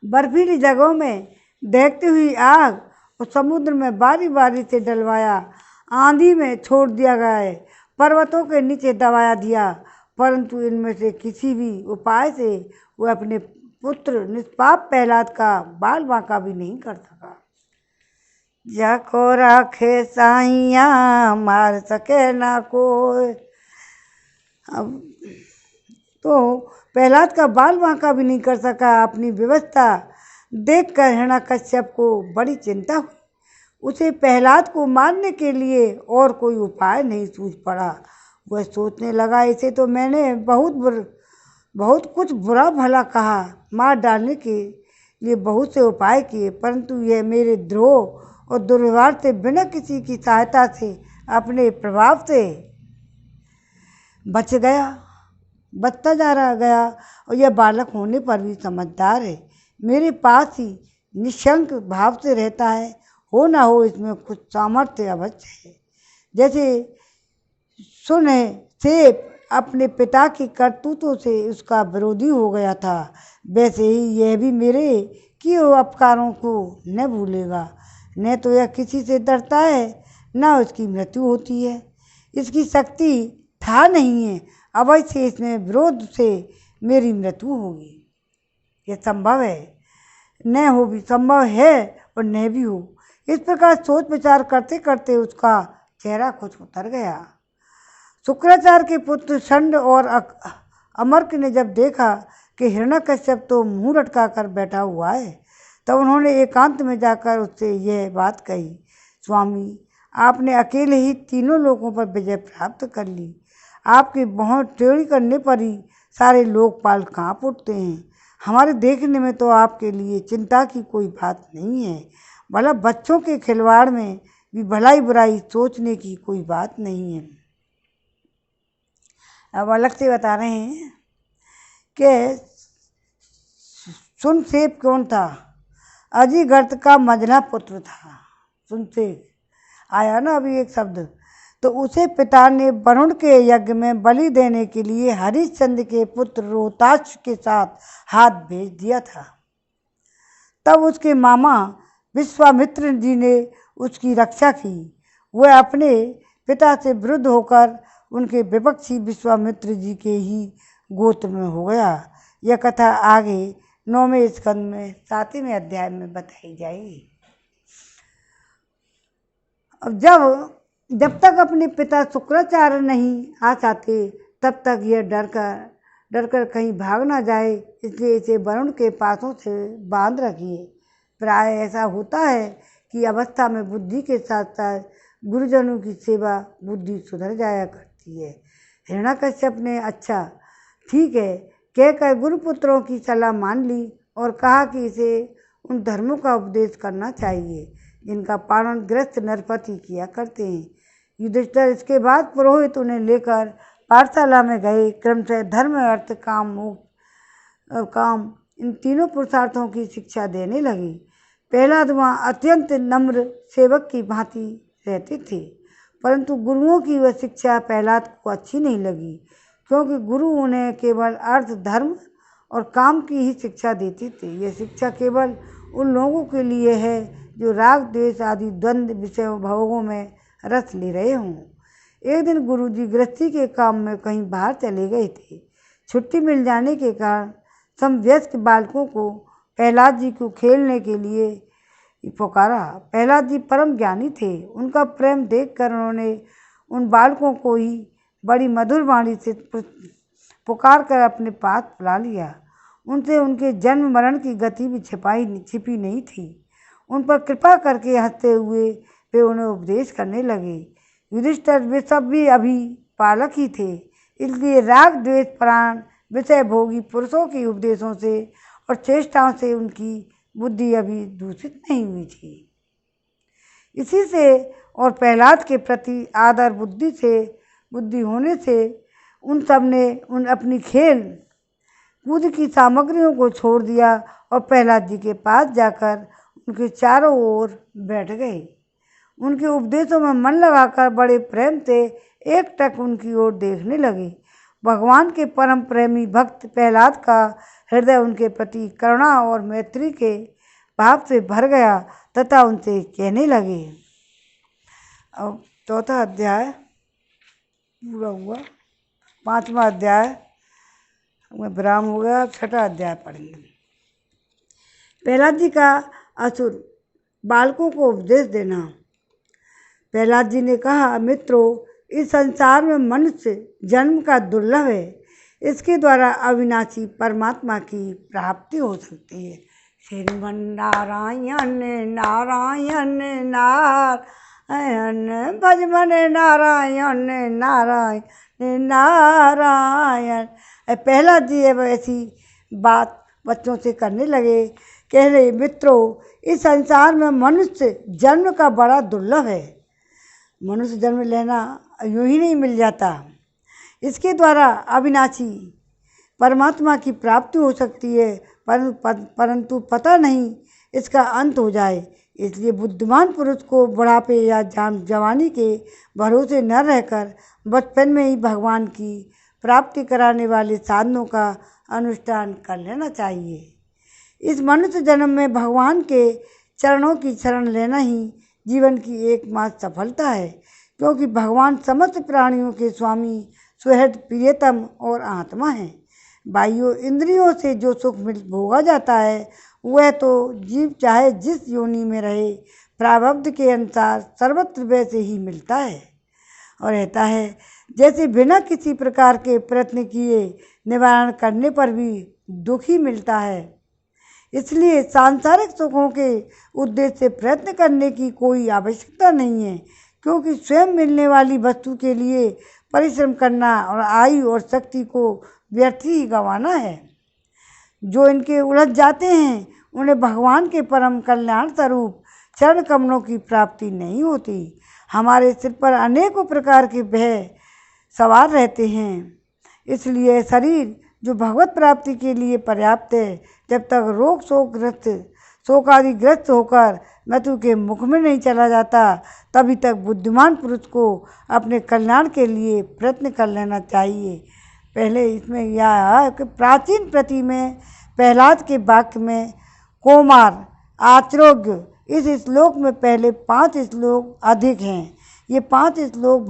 बर्फीली जगहों में दहकती हुई आग और समुद्र में बारी बारी से डलवाया, आंधी में छोड़ दिया गया है, पर्वतों के नीचे दबाया दिया, परंतु इनमें से किसी भी उपाय से वह अपने पुत्र निष्पाप प्रहलाद का बाल बांका भी नहीं कर सका। जाको राखे साइया मार सके ना कोई। अब तो प्रहलाद का बाल बांका भी नहीं कर सका। अपनी व्यवस्था देखकर हिरण्यकश्यप को बड़ी चिंता हुई। उसे प्रहलाद को मारने के लिए और कोई उपाय नहीं सूझ पड़ा। वह सोचने लगा, इसे तो मैंने बहुत कुछ बुरा भला कहा, मार डालने के लिए बहुत से उपाय किए, परंतु यह मेरे द्रोह और दुर्व्यवहार से बिना किसी की सहायता से अपने प्रभाव से बचता जा रहा गया और यह बालक होने पर भी समझदार है, मेरे पास ही निशंक भाव से रहता है। हो ना हो इसमें कुछ सामर्थ्य अवश्य है। जैसे सुने सेब अपने पिता की करतूतों से उसका विरोधी हो गया था, वैसे ही यह भी मेरे किए हुए अपकारों को न भूलेगा। न तो यह किसी से डरता है न उसकी मृत्यु होती है। इसकी शक्ति था नहीं है, अवश्य इसमें विरोध से मेरी मृत्यु होगी। यह संभव है, न हो भी संभव है और न भी हो। इस प्रकार सोच विचार करते करते उसका चेहरा कुछ उतर गया। शुक्राचार्य के पुत्र षंड और अमर्क ने जब देखा कि हिरण्यकश्यप तो मुंह लटका कर बैठा हुआ है, तब उन्होंने एकांत में जाकर उससे यह बात कही, स्वामी, आपने अकेले ही तीनों लोगों पर विजय प्राप्त कर ली। आपकी बहुत टेढ़ी करने पर ही सारे लोकपाल कांप उठते हैं। हमारे देखने में तो आपके लिए चिंता की कोई बात नहीं है। भला बच्चों के खिलवाड़ में भी भलाई बुराई सोचने की कोई बात नहीं है। अब अलग से बता रहे हैं कि सुनसेप कौन था? अजिगर्त का मझला पुत्र था। सुनसेप आया ना अभी एक शब्द। तो उसे पिता ने वरुण के यज्ञ में बलि देने के लिए हरिश्चंद्र के पुत्र रोहताश के साथ हाथ भेज दिया था। तब उसके मामा विश्वामित्र जी ने उसकी रक्षा की। वह अपने पिता से विरुद्ध होकर उनके विपक्षी विश्वामित्र जी के ही गोत्र में हो गया। यह कथा आगे 9वें स्कंद में 7वें अध्याय में बताई जाएगी। अब जब तक अपने पिता शुक्राचार्य नहीं आ जाते, तब तक यह डर कर कहीं भाग ना जाए, इसलिए इसे वरुण के पासों से बांध रखिए। प्राय ऐसा होता है कि अवस्था में बुद्धि के साथ साथ गुरुजनों की सेवा बुद्धि सुधर जाया करती है। हिरण्यकश्यप ने अच्छा ठीक है कहकर गुरुपुत्रों की सलाह मान ली और कहा कि इसे उन धर्मों का उपदेश करना चाहिए जिनका पालन गृहस्थ नरपति किया करते हैं। युधिष्ठिर इसके बाद पुरोहित उन्हें लेकर पाठशाला में गए। क्रमशः धर्म, अर्थ, काम, मोक्ष काम इन तीनों पुरुषार्थों की शिक्षा देने लगी। प्रहलाद वहाँ अत्यंत नम्र सेवक की भांति रहते थे, परंतु गुरुओं की वह शिक्षा प्रहलाद को अच्छी नहीं लगी, क्योंकि गुरु उन्हें केवल अर्थ, धर्म और काम की ही शिक्षा देते थे। यह शिक्षा केवल उन लोगों के लिए है जो राग, द्वेष आदि द्वंद्व विषय भोगों में रस ले रहे हों। एक दिन गुरुजी गृहस्थी के काम में कहीं बाहर चले गए थे। छुट्टी मिल जाने के कारण समवयस्क बालकों को प्रहलाद जी को खेलने के लिए पुकारा। प्रहलाद जी परम ज्ञानी थे। उनका प्रेम देखकर उन्होंने उन बालकों को ही बड़ी मधुर वाणी से पुकार कर अपने पास बुला लिया। उनसे उनके जन्म मरण की गति भी छिपी नहीं थी। उन पर कृपा करके हंसते हुए वे उन्हें उपदेश करने लगे। युधिष्ठिर वे सब भी अभी बालक ही थे, इसलिए राग, द्वेष, प्राण, विषय भोगी पुरुषों के उपदेशों से और चेष्टाओं से उनकी बुद्धि अभी दूषित नहीं हुई थी। इसी से और प्रहलाद के प्रति आदर बुद्धि होने से उन सब ने अपनी खेल कूद की सामग्रियों को छोड़ दिया और प्रहलाद जी के पास जाकर उनके चारों ओर बैठ गए। उनके उपदेशों में मन लगाकर बड़े प्रेम से एकटक उनकी ओर देखने लगे। भगवान के परम प्रेमी भक्त प्रहलाद का हृदय उनके प्रति करुणा और मैत्री के भाव से भर गया तथा उनसे कहने लगे। अब 4था अध्याय पूरा हुआ। 5वां अध्याय में विराम हो गया। 6ठा अध्याय पढ़ेंगे। प्रहलाद जी का असुर बालकों को उपदेश देना। प्रहलाद जी ने कहा, मित्रों, इस संसार में मनुष्य जन्म का दुर्लभ है। इसके द्वारा अविनाशी परमात्मा की प्राप्ति हो सकती है। श्रीमन नारायण नारायण नारायण भजमन नारायण नारायण नारायण। प्रहलाद जी अब ऐसी बात बच्चों से करने लगे। कह रहे, मित्रों, इस संसार में मनुष्य जन्म का बड़ा दुर्लभ है। मनुष्य जन्म लेना यूं ही नहीं मिल जाता। इसके द्वारा अविनाशी परमात्मा की प्राप्ति हो सकती है, परंतु पता नहीं इसका अंत हो जाए। इसलिए बुद्धिमान पुरुष को बुढ़ापे या जवानी के भरोसे न रहकर बचपन में ही भगवान की प्राप्ति कराने वाले साधनों का अनुष्ठान कर लेना चाहिए। इस मनुष्य जन्म में भगवान के चरणों की शरण लेना ही जीवन की एकमात्र सफलता है, क्योंकि भगवान समस्त प्राणियों के स्वामी, सुहृद, प्रियतम और आत्मा हैं। बाह्य इंद्रियों से जो सुख भोगा जाता है वह तो जीव चाहे जिस योनि में रहे प्रारब्ध के अनुसार सर्वत्र वैसे ही मिलता है और रहता है, जैसे बिना किसी प्रकार के प्रयत्न किए निवारण करने पर भी दुख ही मिलता है। इसलिए सांसारिक सुखों के उद्देश्य से प्रयत्न करने की कोई आवश्यकता नहीं है, क्योंकि स्वयं मिलने वाली वस्तु के लिए परिश्रम करना और आयु और शक्ति को व्यर्थ ही गंवाना है। जो इनके उलझ जाते हैं उन्हें भगवान के परम कल्याण स्वरूप चरण कमलों की प्राप्ति नहीं होती। हमारे सिर पर अनेकों प्रकार के भय सवार रहते हैं, इसलिए शरीर जो भगवत प्राप्ति के लिए पर्याप्त है, जब तक रोग शोक आदि ग्रस्त होकर मृत्यु के मुख में नहीं चला जाता, तभी तक बुद्धिमान पुरुष को अपने कल्याण के लिए प्रयत्न कर लेना चाहिए। पहले इसमें यह है कि प्राचीन प्रति में प्रहलाद के वाक्य में कोमार आचरोग्य इस श्लोक में पहले 5 श्लोक अधिक हैं। ये 5 श्लोक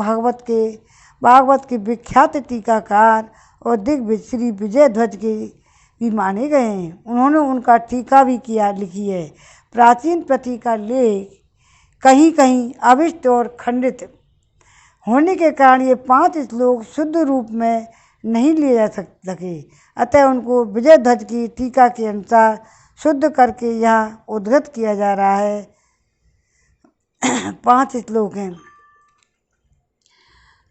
भागवत के विख्यात टीकाकार और दिग्विजय श्री विजय ध्वज के भी माने गए हैं। उन्होंने उनका टीका भी लिखी है। प्राचीन प्रति का लेख कहीं कहीं अविष्ट और खंडित होने के कारण ये 5 श्लोक शुद्ध रूप में नहीं लिए जा सके, अतः उनको विजय ध्वज की टीका के अनुसार शुद्ध करके यहाँ उद्धृत किया जा रहा है। 5 श्लोक हैं।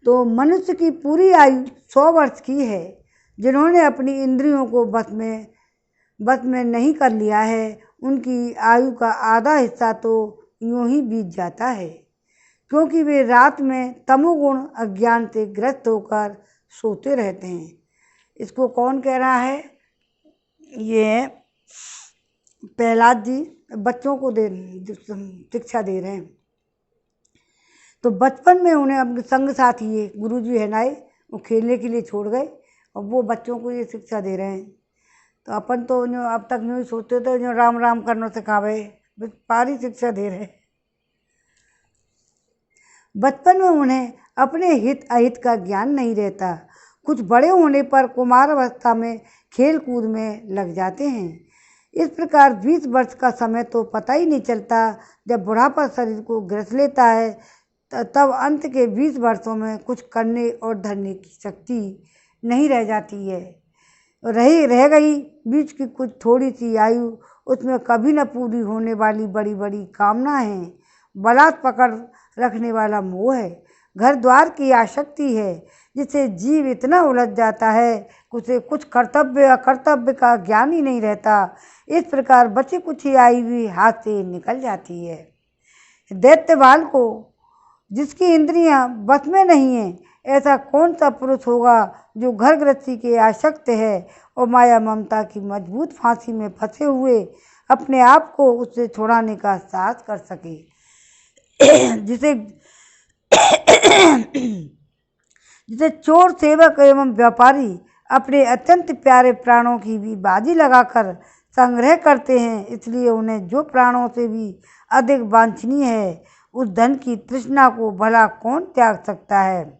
तो मनुष्य की पूरी आयु 100 वर्ष की है। जिन्होंने अपनी इंद्रियों को बस में नहीं कर लिया है, उनकी आयु का आधा हिस्सा तो यूं ही बीत जाता है, क्योंकि वे रात में तमोगुण अज्ञान से ग्रस्त होकर सोते रहते हैं। इसको कौन कह रहा है? ये प्रहलाद जी बच्चों को शिक्षा दे रहे हैं। तो बचपन में उन्हें अपने संग साथी ये गुरु जी है नाए वो खेलने के लिए छोड़ गए और वो बच्चों को ये शिक्षा दे रहे हैं। तो अपन तो जो अब तक यूँ ही सोचते थे जो राम राम करना सिखावे, पारी शिक्षा दे रहे। बचपन में उन्हें अपने हित अहित का ज्ञान नहीं रहता। कुछ बड़े होने पर कुमार अवस्था में खेल कूद में लग जाते हैं। इस प्रकार 20 वर्ष का समय तो पता ही नहीं चलता। जब बुढ़ापा शरीर को ग्रस लेता है तब अंत के 20 वर्षों में कुछ करने और धरने की शक्ति नहीं रह जाती है। रह गई बीच की कुछ थोड़ी सी आयु, उसमें कभी न पूरी होने वाली बड़ी बड़ी कामनाएं, बलात् पकड़ रखने वाला मोह है, घर द्वार की आसक्ति है, जिससे जीव इतना उलझ जाता है उसे कुछ कर्तव्य अकर्तव्य का ज्ञान ही नहीं रहता। इस प्रकार बची कुछ ही आयु भी हाथ से निकल जाती है। दैत्यबाल को जिसकी इंद्रियां बस में नहीं हैं, ऐसा कौन सा पुरुष होगा जो घर गृहस्थी के आसक्त है और माया ममता की मजबूत फांसी में फंसे हुए अपने आप को उससे छुड़ाने का साहस कर सके। जिसे चोर, सेवक एवं व्यापारी अपने अत्यंत प्यारे प्राणों की भी बाजी लगाकर संग्रह करते हैं, इसलिए उन्हें जो प्राणों से भी अधिक वांछनीय है उस धन की तृष्णा को भला कौन त्याग सकता है।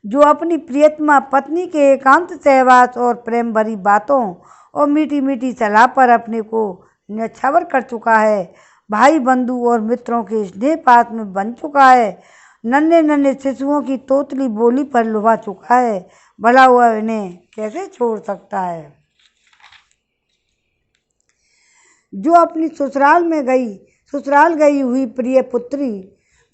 जो अपनी प्रियतमा पत्नी के एकांत सहवास और प्रेम भरी बातों और मीठी मीठी सलाह पर अपने को न्यौछावर कर चुका है, भाई बंधु और मित्रों के स्नेह पास में बन चुका है, नन्हे नन्हे शिशुओं की तोतली बोली पर लुभा चुका है, भला हुआ इन्हें कैसे छोड़ सकता है। जो अपनी ससुराल गई हुई प्रिय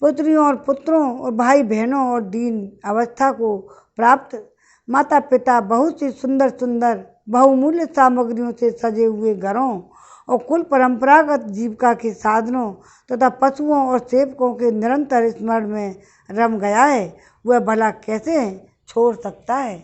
पुत्रियों और पुत्रों और भाई बहनों और दीन अवस्था को प्राप्त माता पिता, बहुत सी सुंदर सुंदर बहुमूल्य सामग्रियों से सजे हुए घरों और कुल परंपरागत जीविका के साधनों तथा पशुओं और सेवकों के निरंतर स्मरण में रम गया है, वह भला कैसे छोड़ सकता है।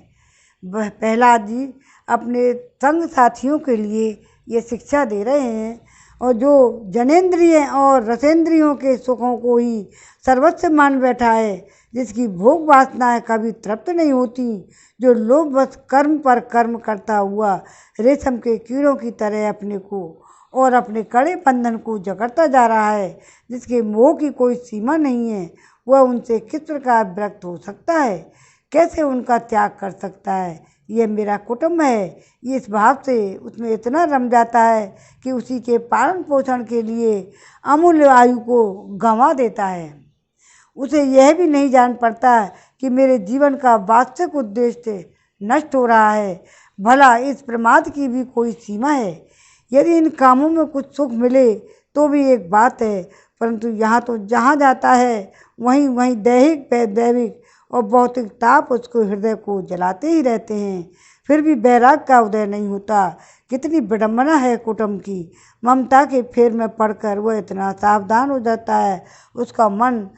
प्रहलाद जी अपने संग साथियों के लिए ये शिक्षा दे रहे हैं। और जो जनेंद्रिय और रसेंद्रियों के सुखों को ही सर्वस्व मान बैठा है, जिसकी भोग वासनाएं कभी तृप्त नहीं होती, जो लोभवश कर्म पर कर्म करता हुआ रेशम के कीड़ों की तरह अपने को और अपने कड़े बंधन को जकड़ता जा रहा है, जिसके मोह की कोई सीमा नहीं है, वह उनसे किस प्रकार विरक्त हो सकता है, कैसे उनका त्याग कर सकता है। यह मेरा कुटुंब है। ये इस भाव से उसमें इतना रम जाता है कि उसी के पालन पोषण के लिए अमूल्य आयु को गंवा देता है। उसे यह भी नहीं जान पड़ता कि मेरे जीवन का वास्तविक उद्देश्य नष्ट हो रहा है। भला इस प्रमाद की भी कोई सीमा है। यदि इन कामों में कुछ सुख मिले तो भी एक बात है, परंतु यहाँ तो जहाँ जाता है वहीं वहीं दैहिक दैविक और भौतिक ताप उसको हृदय को जलाते ही रहते हैं, फिर भी वैराग का उदय नहीं होता। कितनी विडम्बना है कुटुंब की। ममता के फेर में पड़कर वह इतना सावधान हो जाता है, उसका मन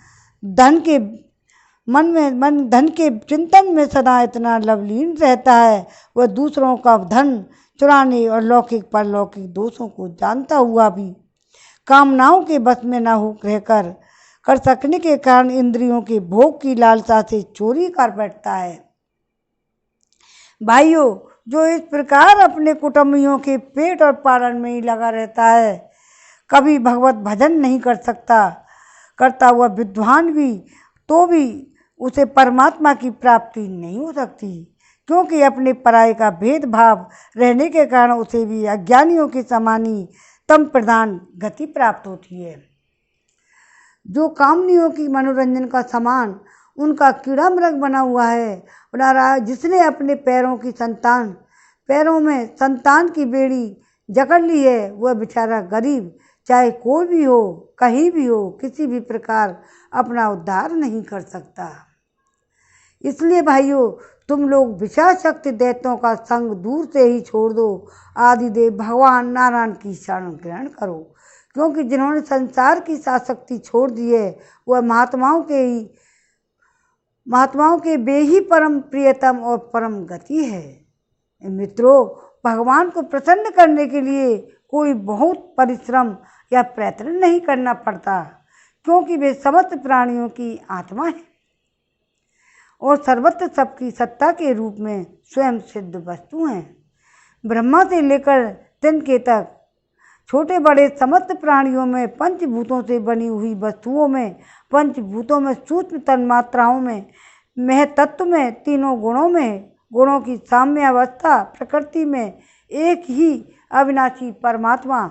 धन के चिंतन में सदा इतना लवलीन रहता है, वह दूसरों का धन चुराने और लौकिक परलौकिक दोषों को जानता हुआ भी कामनाओं के बस में न हो रहकर कर सकने के कारण इंद्रियों के भोग की लालसा से चोरी कर बैठता है। भाइयों, जो इस प्रकार अपने कुटुंबियों के पेट और पालन में ही लगा रहता है, कभी भगवत भजन नहीं करता हुआ विद्वान भी तो भी उसे परमात्मा की प्राप्ति नहीं हो सकती, क्योंकि अपने पराये का भेदभाव रहने के कारण उसे भी अज्ञानियों के समान ही तम प्रधान गति प्राप्त होती है। जो कामनियों की मनोरंजन का सामान उनका कीड़ा मृग बना हुआ है, बना रहा है, जिसने अपने पैरों में संतान की बेड़ी जकड़ ली है, वह बेचारा गरीब चाहे कोई भी हो, कहीं भी हो, किसी भी प्रकार अपना उद्धार नहीं कर सकता। इसलिए भाइयों, तुम लोग विषय शक्ति दैत्यों का संग दूर से ही छोड़ दो, आदिदेव भगवान नारायण की शरण ग्रहण करो, क्योंकि जिन्होंने संसार की आसक्ति छोड़ दी है वह महात्माओं के वे ही परम प्रियतम और परम गति है। मित्रों, भगवान को प्रसन्न करने के लिए कोई बहुत परिश्रम या प्रयत्न नहीं करना पड़ता, क्योंकि वे समस्त प्राणियों की आत्मा है और सर्वत्र सबकी सत्ता के रूप में स्वयं सिद्ध वस्तु हैं। ब्रह्मा से लेकर तिनके तक छोटे बड़े समस्त प्राणियों में, पंचभूतों से बनी हुई वस्तुओं में, पंचभूतों में, सूक्ष्म तन्मात्राओं में, महतत्व में, तीनों गुणों में, गुणों की साम्य अवस्था, प्रकृति में एक ही अविनाशी परमात्मा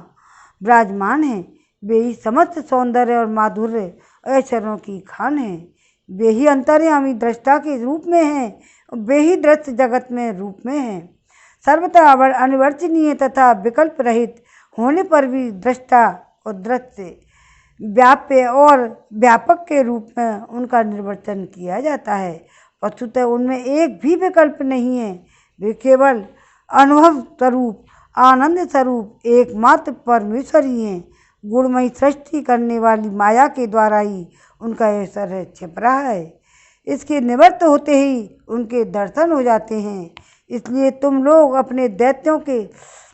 विराजमान है। वे ही समस्त सौंदर्य और माधुर्य ऐश्वर्यों की खान है। वे ही अंतर्यामी दृष्टा के रूप में हैं, वे ही दृश्य जगत में रूप में हैं। सर्वथा अनिवर्चनीय तथा विकल्प रहित होने पर भी दृष्टा और दृश्य व्याप्य और व्यापक के रूप में उनका निर्वचन किया जाता है। वस्तुतः उनमें एक भी विकल्प नहीं है। वे केवल अनुभव स्वरूप, आनंद स्वरूप एकमात्र परमेश्वर ही हैं। गुणमयी सृष्टि करने वाली माया के द्वारा ही उनका ऐश्वर्य छिप रहा है। इसके निवृत्त होते ही उनके दर्शन हो जाते हैं। इसलिए तुम लोग अपने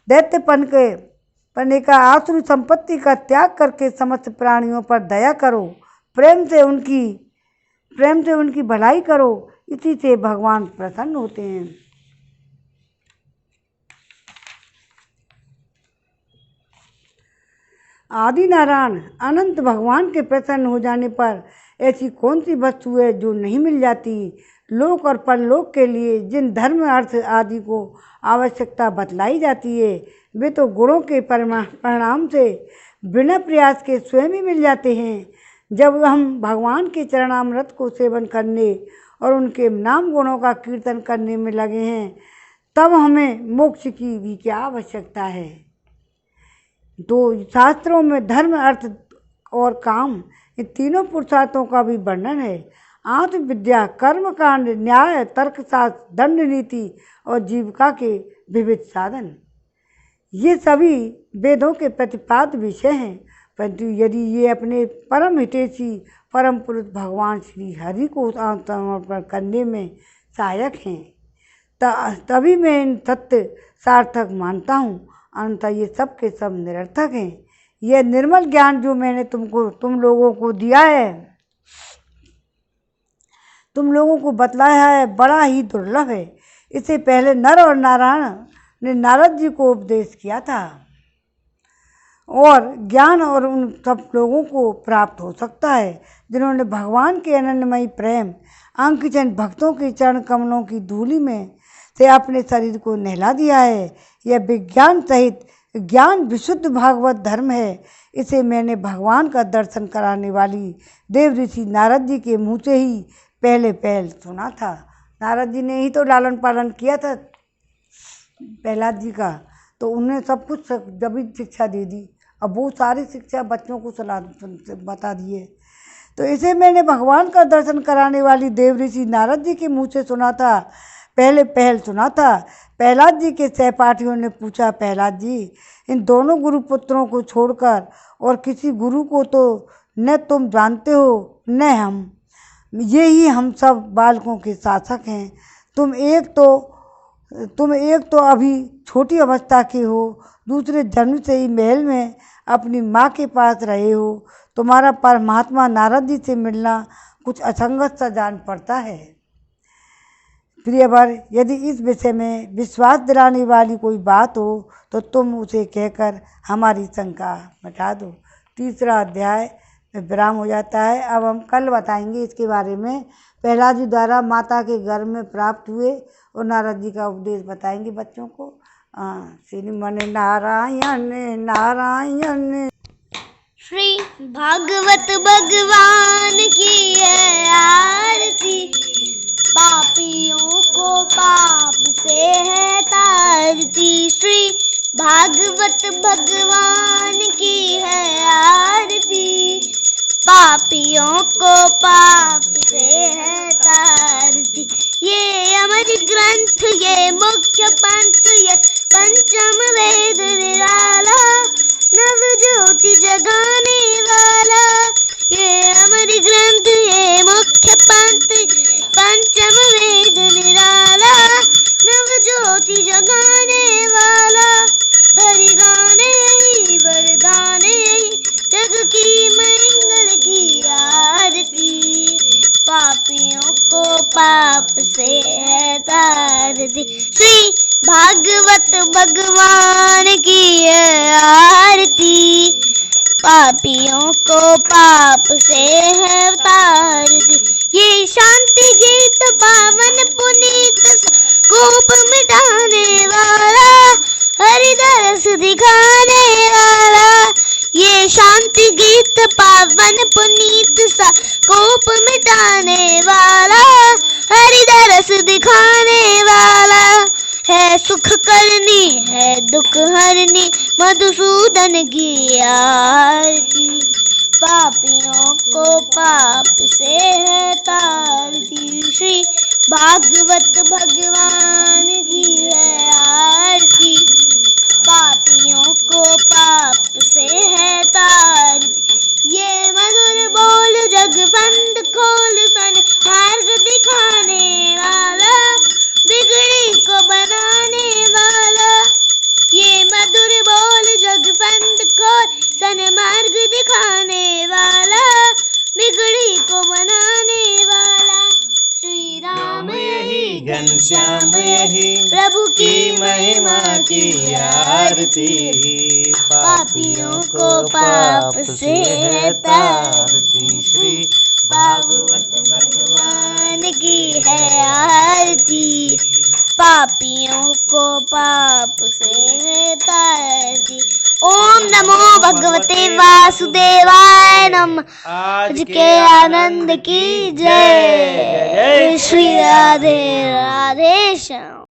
दैत्यपने का आसुरी संपत्ति का त्याग करके समस्त प्राणियों पर दया करो, प्रेम से उनकी भलाई करो। इसी से भगवान प्रसन्न होते हैं। आदि नारायण अनंत भगवान के प्रसन्न हो जाने पर ऐसी कौन सी वस्तु है जो नहीं मिल जाती। लोक और परलोक के लिए जिन धर्म अर्थ आदि को आवश्यकता बतलाई जाती है, वे तो गुणों के परिणाम से बिना प्रयास के स्वयं ही मिल जाते हैं। जब हम भगवान के चरणामृत को सेवन करने और उनके नाम गुणों का कीर्तन करने में लगे हैं, तब हमें मोक्ष की भी क्या आवश्यकता है। तो शास्त्रों में धर्म, अर्थ और काम, इन तीनों पुरुषार्थों का भी वर्णन है। आत्मविद्या, कर्मकांड, न्याय, तर्कशास्त्र, दंड नीति और जीविका के विविध साधन, ये सभी वेदों के प्रतिपाद्य विषय हैं। परंतु यदि ये अपने परम हितैषी परम पुरुष भगवान श्री हरि को समर्पण करने में सहायक हैं, तभी मैं इन सत्य सार्थक मानता हूँ। अन्यथा ये सब के सब निरर्थक हैं। यह निर्मल ज्ञान जो मैंने तुम लोगों को दिया है, तुम लोगों को बतलाया है, बड़ा ही दुर्लभ है। इससे पहले नर और नारायण ने नारद जी को उपदेश किया था। और ज्ञान और उन सब लोगों को प्राप्त हो सकता है जिन्होंने भगवान के अनन्यमयी प्रेम अंकचंद भक्तों के चरण कमलों की धूलि में से अपने शरीर को नहला दिया है। यह विज्ञान सहित ज्ञान विशुद्ध भागवत धर्म है। इसे मैंने भगवान का दर्शन कराने वाली देव ऋषि नारद जी के मुँह से ही पहले सुना था। नारद जी ने ही तो लालन पालन किया था प्रहलाद जी का, तो उन्हें सब कुछ जब शिक्षा दे दी। अब वो सारी शिक्षा बच्चों को बता दिए। तो इसे मैंने भगवान का दर्शन कराने वाली देव ऋषि नारद जी के मुँह से सुना था, पहल सुना था। प्रहलाद जी के सहपाठियों ने पूछा, प्रहलाद जी, इन दोनों गुरुपुत्रों को छोड़कर और किसी गुरु को तो न तुम जानते हो न हम, ये ही हम सब बालकों के शासक हैं। तुम एक तो अभी छोटी अवस्था के हो, दूसरे जन्म से ही महल में अपनी माँ के पास रहे हो। तुम्हारा परमात्मा नारद जी से मिलना कुछ असंगत सा जान पड़ता है। प्रियवर, यदि इस विषय में विश्वास दिलाने वाली कोई बात हो तो तुम उसे कहकर हमारी शंका मिटा दो। तीसरा अध्याय में विराम हो जाता है। अब हम कल बताएंगे इसके बारे में। प्रहलाद जी द्वारा माता के गर्भ में प्राप्त हुए और नारद जी का उपदेश बताएंगे बच्चों को। श्रीमन नारायण नारायण। श्री भागवत भगवान की है आरती, पापियों को पाप से है तारती। श्री भागवत भगवान की है आरती, पापियों को पाप से है तारती। ये अमर ग्रंथ, ये मुख्य पंथ, ये पंचम वेद निराला, नव ज्योति जगाने वाला। ये अमर ग्रंथ, ये मुख्य पंथ, पंचम वेद निराला, नव ज्योति जगाने वाला। हरि गाने ही वरदाने ही, जग की मंगल की आरती, पापियों को पाप से है तारती। श्री भागवत भगवान की है आरती, पापियों को पाप से है तारती। ये शांति गीत पावन पुनीत, कोप मिटाने वाला, हरि दरस दिखाने वाला। ये शांति गीत पावन पुनीत, सा कोप मिटाने वाला, हरि दरस दिखाने वाला। है सुख करनी है दुख हरनी, मधुसूदन की आरती, पापियों को पाप से है तारती। श्री भागवत भगवान की है आरती, पापियों को पाप से है तारती। ये मधुर बोल जगबंद खोल, सन मार्ग दिखाने वाला, बिगड़ी को बनाने वाला। ये मधुर बोल जगबंद खोल, सन मार्ग दिखाने वाला, बिगड़ी को बनाने वाला। श्री राम यही घनश्याम यही, प्रभु की महिमा की आरती, पापियों को पाप से है तारती। श्री भागवत भगवान की है आरती, पापियों को पाप से है तारती। ओम नमो भगवते वासुदेवाय नमः। आज के आनंद की जय। श्री राधे राधे श्याम।